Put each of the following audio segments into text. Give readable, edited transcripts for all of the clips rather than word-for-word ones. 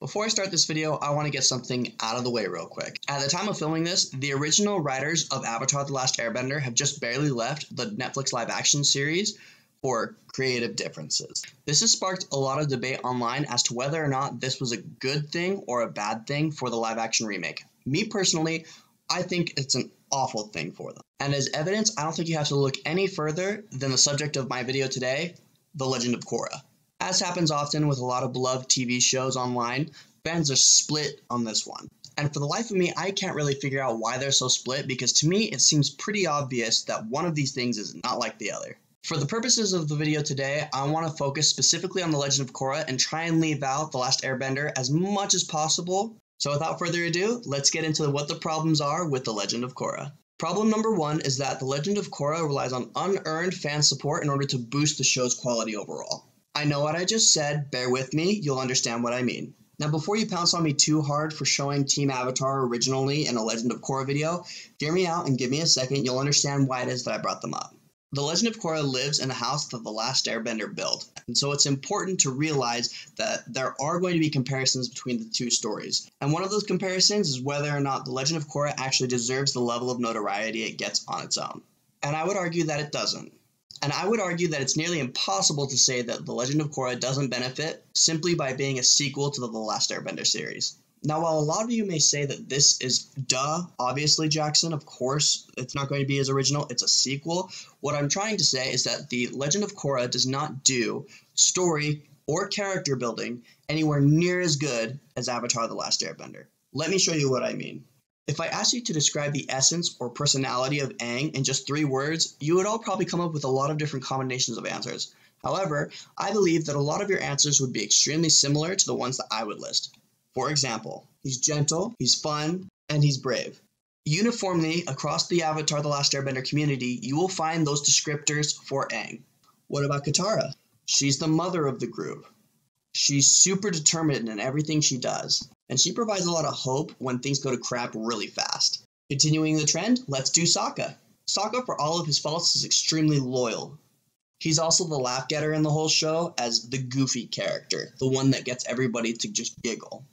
Before I start this video, I want to get something out of the way real quick. At the time of filming this, the original writers of Avatar: The Last Airbender have just barely left the Netflix live-action series for creative differences. This has sparked a lot of debate online as to whether or not this was a good thing or a bad thing for the live-action remake. Me personally, I think it's an awful thing for them. And as evidence, I don't think you have to look any further than the subject of my video today, The Legend of Korra. As happens often with a lot of beloved TV shows online, fans are split on this one. And for the life of me, I can't really figure out why they're so split, because to me it seems pretty obvious that one of these things is not like the other. For the purposes of the video today, I want to focus specifically on The Legend of Korra and try and leave out The Last Airbender as much as possible. So without further ado, let's get into what the problems are with The Legend of Korra. Problem number one is that The Legend of Korra relies on unearned fan support in order to boost the show's quality overall. I know what I just said, bear with me, you'll understand what I mean. Now before you pounce on me too hard for showing Team Avatar originally in a Legend of Korra video, hear me out and give me a second, you'll understand why it is that I brought them up. The Legend of Korra lives in the house that The Last Airbender built, and so it's important to realize that there are going to be comparisons between the two stories. And one of those comparisons is whether or not The Legend of Korra actually deserves the level of notoriety it gets on its own. And I would argue that it doesn't. And I would argue that it's nearly impossible to say that The Legend of Korra doesn't benefit simply by being a sequel to the Last Airbender series. Now, while a lot of you may say that this is obviously, Jackson, of course, it's not going to be as original, it's a sequel, what I'm trying to say is that The Legend of Korra does not do story or character building anywhere near as good as Avatar: The Last Airbender. Let me show you what I mean. If I asked you to describe the essence or personality of Aang in just 3 words, you would all probably come up with a lot of different combinations of answers. However, I believe that a lot of your answers would be extremely similar to the ones that I would list. For example, he's gentle, he's fun, and he's brave. Uniformly, across the Avatar: The Last Airbender community, you will find those descriptors for Aang. What about Katara? She's the mother of the group. She's super determined in everything she does, and she provides a lot of hope when things go to crap really fast. Continuing the trend, let's do Sokka. Sokka, for all of his faults, is extremely loyal. He's also the laugh getter in the whole show as the goofy character, the one that gets everybody to just giggle.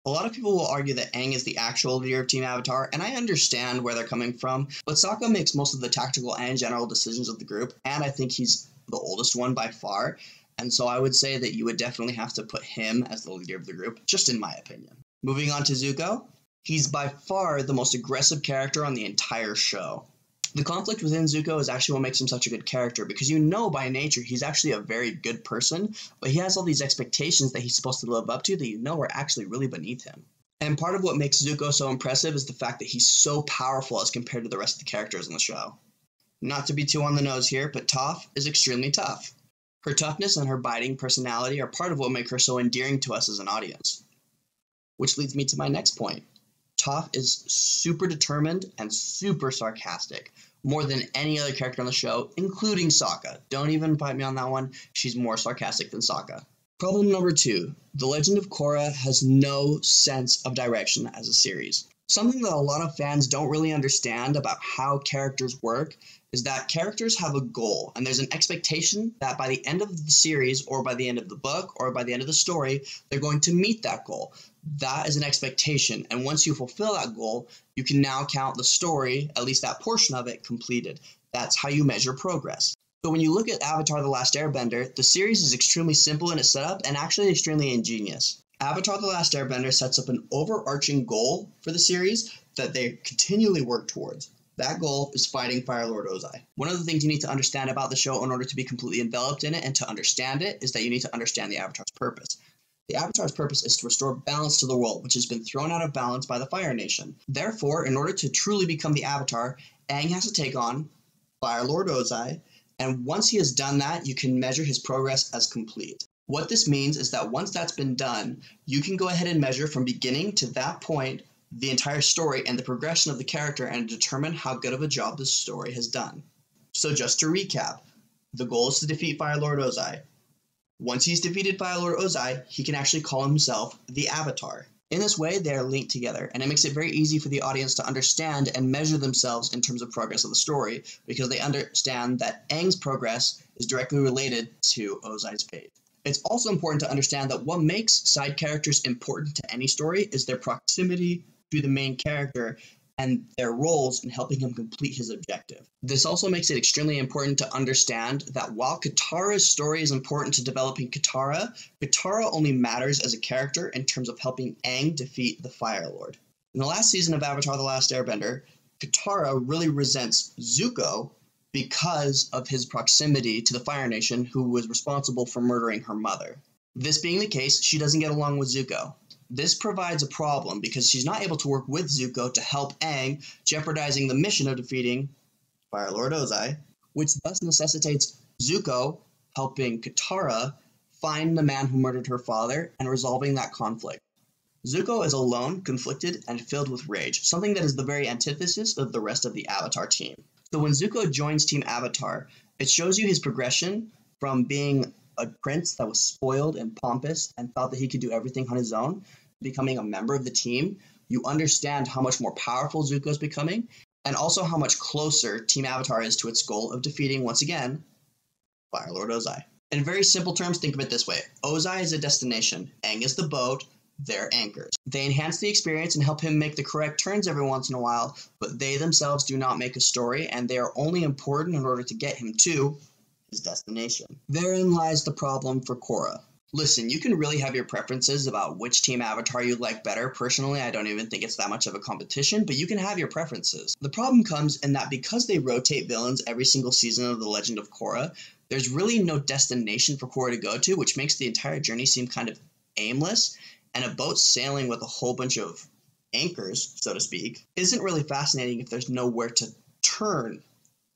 A lot of people will argue that Aang is the actual leader of Team Avatar, and I understand where they're coming from, but Sokka makes most of the tactical and general decisions of the group, and I think he's the oldest one by far. And so I would say that you would definitely have to put him as the leader of the group, just in my opinion. Moving on to Zuko, he's by far the most aggressive character on the entire show. The conflict within Zuko is actually what makes him such a good character, because you know by nature he's actually a very good person, but he has all these expectations that he's supposed to live up to that you know are actually really beneath him. And part of what makes Zuko so impressive is the fact that he's so powerful as compared to the rest of the characters in the show. Not to be too on the nose here, but Toph is extremely tough. Her toughness and her biting personality are part of what make her so endearing to us as an audience. Which leads me to my next point. Toph is super determined and super sarcastic, more than any other character on the show, including Sokka. Don't even fight me on that one, she's more sarcastic than Sokka. Problem number 2, The Legend of Korra has no sense of direction as a series. Something that a lot of fans don't really understand about how characters work is that characters have a goal, and there's an expectation that by the end of the series, or by the end of the book, or by the end of the story, they're going to meet that goal. That is an expectation, and once you fulfill that goal, you can now count the story, at least that portion of it, completed. That's how you measure progress. So when you look at Avatar: The Last Airbender, the series is extremely simple in its setup and actually extremely ingenious. Avatar: The Last Airbender sets up an overarching goal for the series that they continually work towards. That goal is fighting Fire Lord Ozai. One of the things you need to understand about the show in order to be completely enveloped in it and to understand it is that you need to understand the Avatar's purpose. The Avatar's purpose is to restore balance to the world, which has been thrown out of balance by the Fire Nation. Therefore, in order to truly become the Avatar, Aang has to take on Fire Lord Ozai, and once he has done that, you can measure his progress as complete. What this means is that once that's been done, you can go ahead and measure from beginning to that point the entire story and the progression of the character and determine how good of a job this story has done. So just to recap, the goal is to defeat Fire Lord Ozai. Once he's defeated Fire Lord Ozai, he can actually call himself the Avatar. In this way, they are linked together, and it makes it very easy for the audience to understand and measure themselves in terms of progress of the story, because they understand that Aang's progress is directly related to Ozai's fate. It's also important to understand that what makes side characters important to any story is their proximity to the main character and their roles in helping him complete his objective. This also makes it extremely important to understand that while Katara's story is important to developing Katara, Katara only matters as a character in terms of helping Aang defeat the Fire Lord. In the last season of Avatar The Last Airbender, Katara really resents Zuko because of his proximity to the Fire Nation, who was responsible for murdering her mother. This being the case, she doesn't get along with Zuko. This provides a problem because she's not able to work with Zuko to help Aang, jeopardizing the mission of defeating Fire Lord Ozai, which thus necessitates Zuko helping Katara find the man who murdered her father and resolving that conflict. Zuko is alone, conflicted, and filled with rage, something that is the very antithesis of the rest of the Avatar team. So when Zuko joins Team Avatar, it shows you his progression from being a prince that was spoiled and pompous and thought that he could do everything on his own, becoming a member of the team. You understand how much more powerful Zuko is becoming, and also how much closer Team Avatar is to its goal of defeating, once again, Fire Lord Ozai. In very simple terms, think of it this way. Ozai is a destination, Aang is the boat, they're anchors. They enhance the experience and help him make the correct turns every once in a while, but they themselves do not make a story, and they are only important in order to get him to his destination. Therein lies the problem for Korra. Listen, you can really have your preferences about which Team Avatar you like better. Personally, I don't even think it's that much of a competition, but you can have your preferences. The problem comes in that because they rotate villains every single season of The Legend of Korra, there's really no destination for Korra to go to, which makes the entire journey seem kind of aimless, and a boat sailing with a whole bunch of anchors, so to speak, isn't really fascinating if there's nowhere to turn,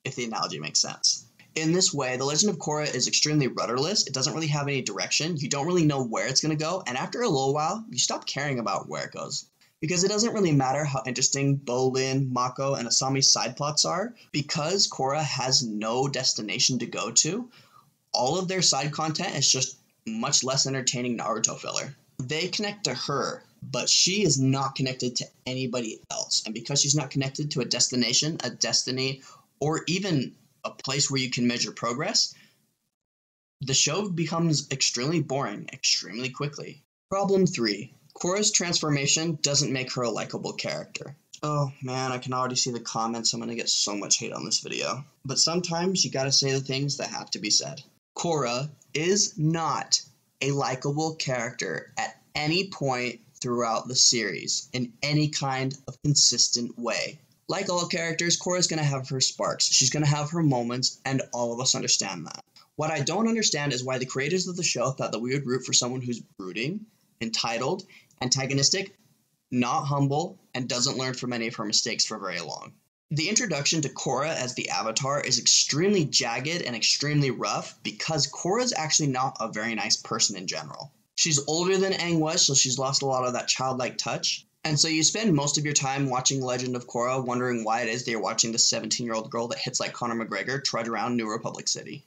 if the analogy makes sense. In this way, The Legend of Korra is extremely rudderless. It doesn't really have any direction. You don't really know where it's going to go, and after a little while, you stop caring about where it goes. Because it doesn't really matter how interesting Bolin, Mako, and Asami's side plots are, because Korra has no destination to go to, all of their side content is just much less entertaining Naruto filler. They connect to her, but she is not connected to anybody else. And because she's not connected to a destination, a destiny, or even a place where you can measure progress, the show becomes extremely boring extremely quickly. Problem 3. Korra's transformation doesn't make her a likable character. Oh man, I can already see the comments. I'm gonna get so much hate on this video. But sometimes you gotta say the things that have to be said. Korra is not a likable character at any point throughout the series in any kind of consistent way. Like all characters, Korra's going to have her sparks. She's going to have her moments, and all of us understand that. What I don't understand is why the creators of the show thought that we would root for someone who's brooding, entitled, antagonistic, not humble, and doesn't learn from any of her mistakes for very long. The introduction to Korra as the Avatar is extremely jagged and extremely rough because Korra's actually not a very nice person in general. She's older than Aang was, so she's lost a lot of that childlike touch. And so you spend most of your time watching Legend of Korra wondering why it is that you're watching this 17-year-old girl that hits like Conor McGregor trudge around New Republic City.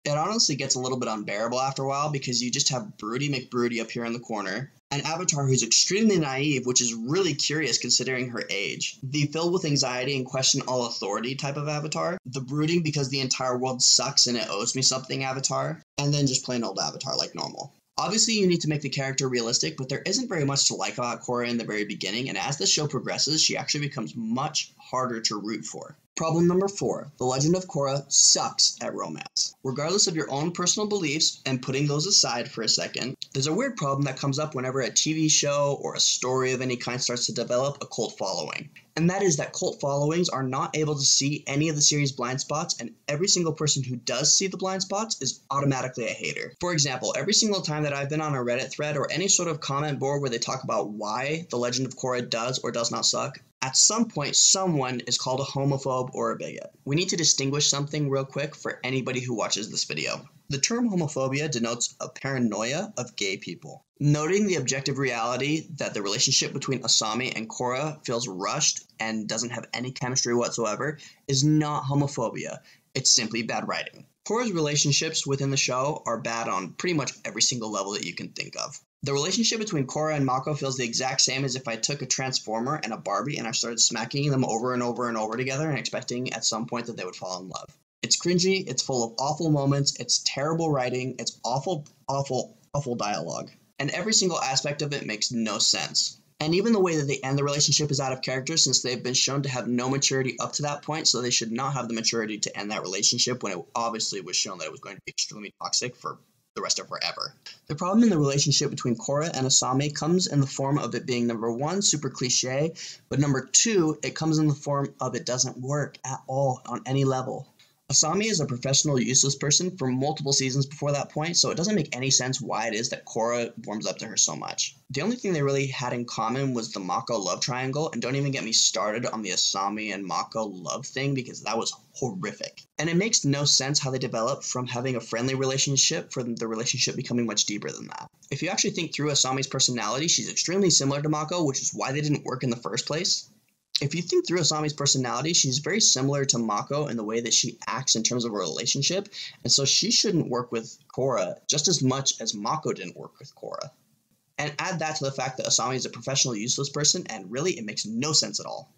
It honestly gets a little bit unbearable after a while because you just have Broody McBroody up here in the corner, an Avatar who's extremely naive, which is really curious considering her age, the filled with anxiety and question all authority type of Avatar, the brooding because the entire world sucks and it owes me something Avatar, and then just plain old Avatar like normal. Obviously, you need to make the character realistic, but there isn't very much to like about Korra in the very beginning, and as the show progresses, she actually becomes much harder to root for. Problem number 4. The Legend of Korra sucks at romance. Regardless of your own personal beliefs, and putting those aside for a second, there's a weird problem that comes up whenever a TV show or a story of any kind starts to develop a cult following. And that is that cult followings are not able to see any of the series' blind spots, and every single person who does see the blind spots is automatically a hater. For example, every single time that I've been on a Reddit thread or any sort of comment board where they talk about why The Legend of Korra does or does not suck, at some point, someone is called a homophobe or a bigot. We need to distinguish something real quick for anybody who watches this video. The term homophobia denotes a paranoia of gay people. Noting the objective reality that the relationship between Asami and Korra feels rushed and doesn't have any chemistry whatsoever is not homophobia. It's simply bad writing. Korra's relationships within the show are bad on pretty much every single level that you can think of. The relationship between Korra and Mako feels the exact same as if I took a Transformer and a Barbie and I started smacking them over and over and over together and expecting at some point that they would fall in love. It's cringy, it's full of awful moments, it's terrible writing, it's awful awful, awful dialogue. And every single aspect of it makes no sense. And even the way that they end the relationship is out of character since they've been shown to have no maturity up to that point, so they should not have the maturity to end that relationship when it obviously was shown that it was going to be extremely toxic for the rest of forever. The problem in the relationship between Korra and Asami comes in the form of it being, number one, super cliche, but number two, it comes in the form of it doesn't work at all on any level. Asami is a professional useless person for multiple seasons before that point, so it doesn't make any sense why it is that Korra warms up to her so much. The only thing they really had in common was the Mako love triangle, and don't even get me started on the Asami and Mako love thing because that was horrific. And it makes no sense how they developed from having a friendly relationship for the relationship becoming much deeper than that. If you actually think through Asami's personality, she's extremely similar to Mako, which is why they didn't work in the first place. If you think through Asami's personality, she's very similar to Mako in the way that she acts in terms of a relationship, and so she shouldn't work with Korra just as much as Mako didn't work with Korra. And add that to the fact that Asami is a professional useless person, and really, it makes no sense at all.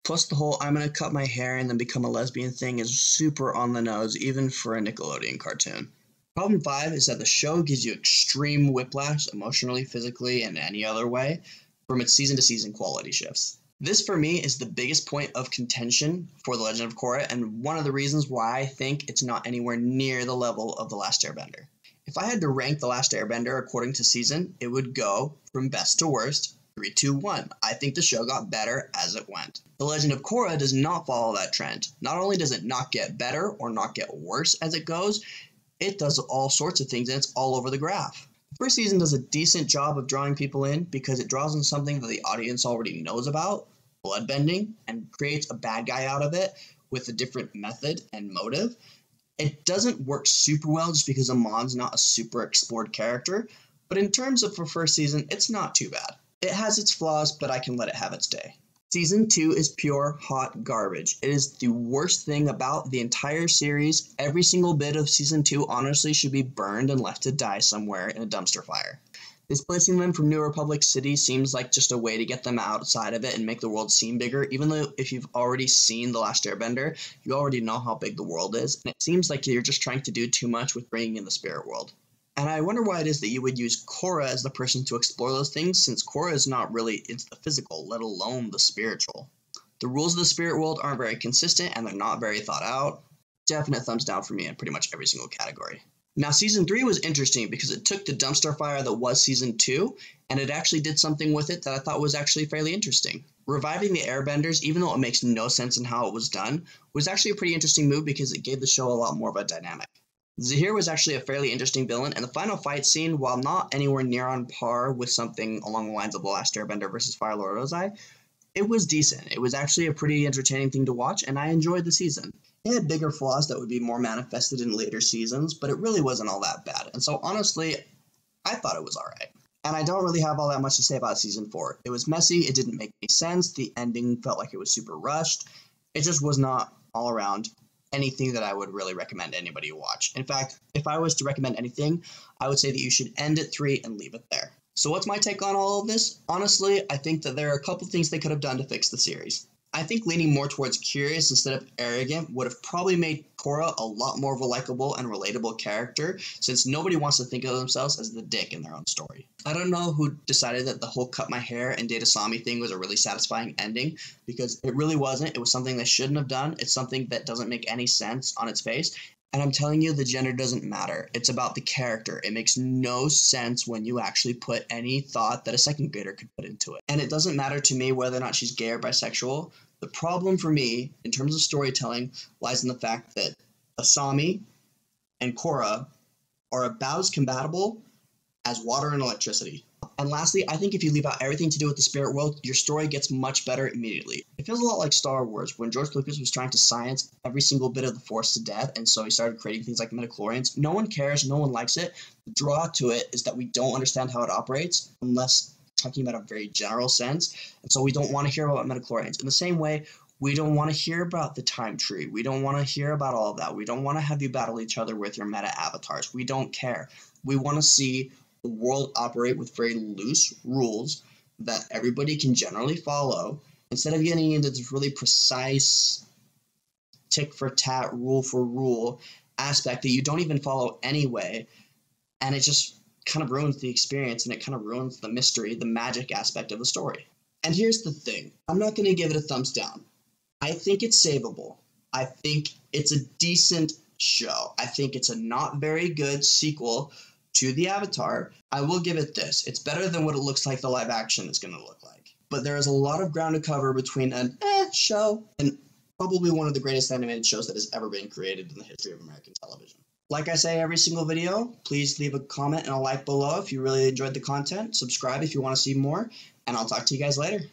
Plus, the whole I'm gonna cut my hair and then become a lesbian thing is super on the nose, even for a Nickelodeon cartoon. Problem 5 is that the show gives you extreme whiplash emotionally, physically, and any other way from its season-to-season quality shifts. This, for me, is the biggest point of contention for The Legend of Korra, and one of the reasons why I think it's not anywhere near the level of The Last Airbender. If I had to rank The Last Airbender according to season, it would go from best to worst, 3, 2, 1. I think the show got better as it went. The Legend of Korra does not follow that trend. Not only does it not get better or not get worse as it goes, it does all sorts of things and it's all over the graph. The first season does a decent job of drawing people in because it draws on something that the audience already knows about, bloodbending, and creates a bad guy out of it with a different method and motive. It doesn't work super well just because Amon's not a super explored character, but in terms of for first season, it's not too bad. It has its flaws, but I can let it have its day. Season 2 is pure hot garbage. It is the worst thing about the entire series. Every single bit of Season 2 honestly should be burned and left to die somewhere in a dumpster fire. Displacing them from New Republic City seems like just a way to get them outside of it and make the world seem bigger, even though if you've already seen The Last Airbender, you already know how big the world is, and it seems like you're just trying to do too much with bringing in the spirit world. And I wonder why it is that you would use Korra as the person to explore those things, since Korra is not really into the physical, let alone the spiritual. The rules of the spirit world aren't very consistent, and they're not very thought out. Definite thumbs down for me in pretty much every single category. Now, Season 3 was interesting because it took the dumpster fire that was Season 2, and it actually did something with it that I thought was actually fairly interesting. Reviving the Airbenders, even though it makes no sense in how it was done, was actually a pretty interesting move because it gave the show a lot more of a dynamic. Zahir was actually a fairly interesting villain, and the final fight scene, while not anywhere near on par with something along the lines of The Last Airbender versus Fire Lord Ozai, it was decent. It was actually a pretty entertaining thing to watch, and I enjoyed the season. It had bigger flaws that would be more manifested in later seasons, but it really wasn't all that bad, and so honestly, I thought it was alright. And I don't really have all that much to say about Season 4. It was messy, it didn't make any sense, the ending felt like it was super rushed, it just was not all around anything that I would really recommend anybody watch. In fact, if I was to recommend anything, I would say that you should end at 3 and leave it there. So what's my take on all of this? Honestly, I think that there are a couple things they could have done to fix the series. I think leaning more towards curious instead of arrogant would have probably made Korra a lot more of a likable and relatable character, since nobody wants to think of themselves as the dick in their own story. I don't know who decided that the whole cut my hair and date Asami thing was a really satisfying ending, because it really wasn't. It was something they shouldn't have done. It's something that doesn't make any sense on its face. And I'm telling you, the gender doesn't matter. It's about the character. It makes no sense when you actually put any thought that a second grader could put into it. And it doesn't matter to me whether or not she's gay or bisexual. The problem for me, in terms of storytelling, lies in the fact that Asami and Korra are about as compatible as water and electricity. And lastly, I think if you leave out everything to do with the spirit world, your story gets much better immediately. It feels a lot like Star Wars, when George Lucas was trying to science every single bit of the Force to death, and so he started creating things like midichlorians. No one cares, no one likes it. The draw to it is that we don't understand how it operates, unless talking about a very general sense, and so we don't want to hear about midichlorians. In the same way, we don't want to hear about the time tree. We don't want to hear about all of that. We don't want to have you battle each other with your meta avatars. We don't care. We want to see the world operate with very loose rules that everybody can generally follow, instead of getting into this really precise tick for tat, rule for rule aspect that you don't even follow anyway, and it just kind of ruins the experience, and it kind of ruins the mystery, the magic aspect of the story. And here's the thing. I'm not going to give it a thumbs down. I think it's savable. I think it's a decent show. I think it's a not very good sequel to the Avatar. I will give it this. It's better than what it looks like the live action is going to look like. But there is a lot of ground to cover between an show and probably one of the greatest animated shows that has ever been created in the history of American television. Like I say every single video, please leave a comment and a like below if you really enjoyed the content. Subscribe if you want to see more, and I'll talk to you guys later.